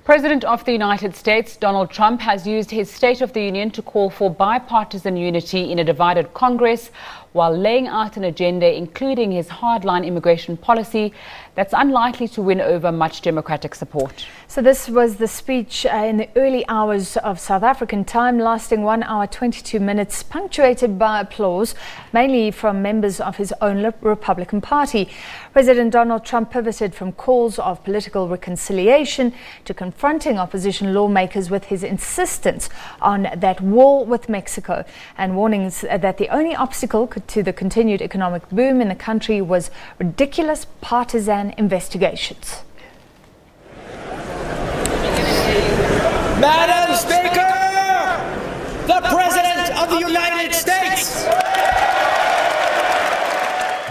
President of the United States, Donald Trump, has used his State of the Union to call for bipartisan unity in a divided Congress, while laying out an agenda including his hardline immigration policy that's unlikely to win over much Democratic support. So this was the speech in the early hours of South African time, lasting 1 hour 22 minutes, punctuated by applause, mainly from members of his own Republican Party. President Donald Trump pivoted from calls of political reconciliation to confronting opposition lawmakers with his insistence on that wall with Mexico and warnings that the only obstacle to the continued economic boom in the country was ridiculous partisan investigations. Madam Speaker, the President of the United States.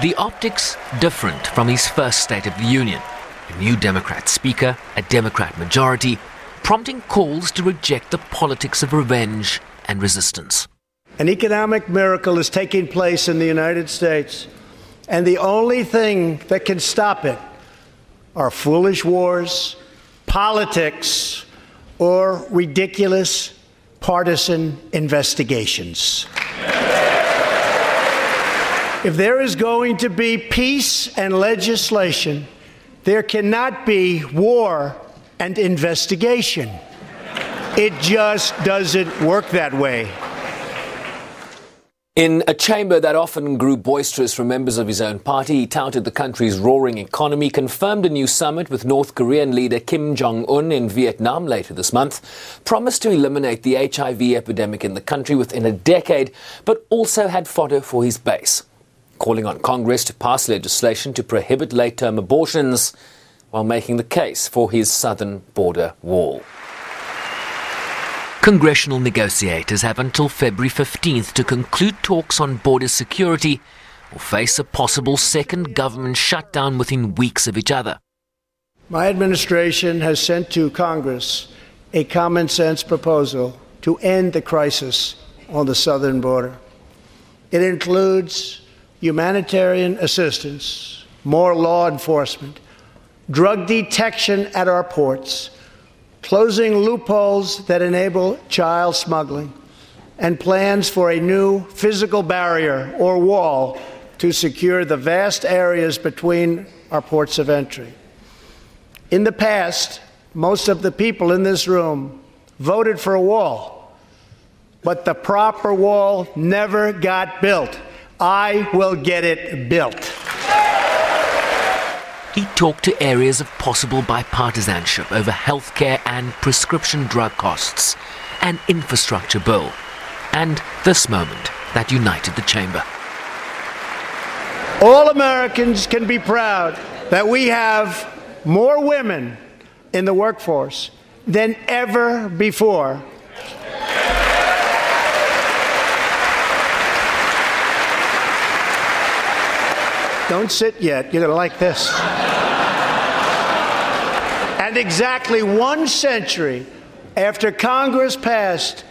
The optics different from his first State of the Union. A new Democrat Speaker, a Democrat majority, prompting calls to reject the politics of revenge and resistance. An economic miracle is taking place in the United States, and the only thing that can stop it are foolish wars, politics, or ridiculous partisan investigations. If there is going to be peace and legislation, there cannot be war and investigation. It just doesn't work that way. In a chamber that often grew boisterous from members of his own party, he touted the country's roaring economy, confirmed a new summit with North Korean leader Kim Jong-un in Vietnam later this month, promised to eliminate the HIV epidemic in the country within a decade, but also had fodder for his base, calling on Congress to pass legislation to prohibit late-term abortions while making the case for his southern border wall. Congressional negotiators have until February 15th to conclude talks on border security or face a possible second government shutdown within weeks of each other. My administration has sent to Congress a common-sense proposal to end the crisis on the southern border. It includes humanitarian assistance, more law enforcement, drug detection at our ports, closing loopholes that enable child smuggling, and plans for a new physical barrier or wall to secure the vast areas between our ports of entry. In the past, most of the people in this room voted for a wall, but the proper wall never got built. I will get it built. He talked to areas of possible bipartisanship over healthcare and prescription drug costs, an infrastructure bill, and this moment that united the chamber. All Americans can be proud that we have more women in the workforce than ever before. Don't sit yet. You're going to like this. And exactly 1 century after Congress passed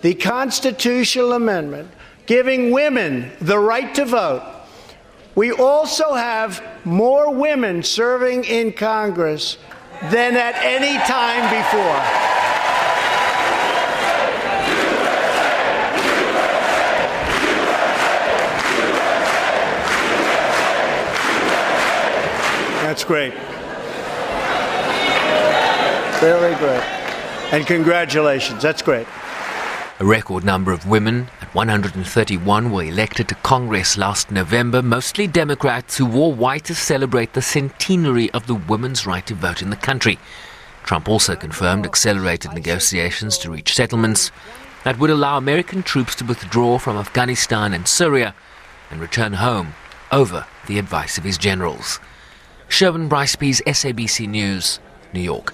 the constitutional amendment giving women the right to vote, we also have more women serving in Congress than at any time before. That's great. Very great. And congratulations. That's great. A record number of women, at 131, were elected to Congress last November, mostly Democrats who wore white to celebrate the centenary of the women's right to vote in the country. Trump also confirmed accelerated negotiations to reach settlements that would allow American troops to withdraw from Afghanistan and Syria and return home over the advice of his generals. Sherwin Brycepease, SABC News, New York.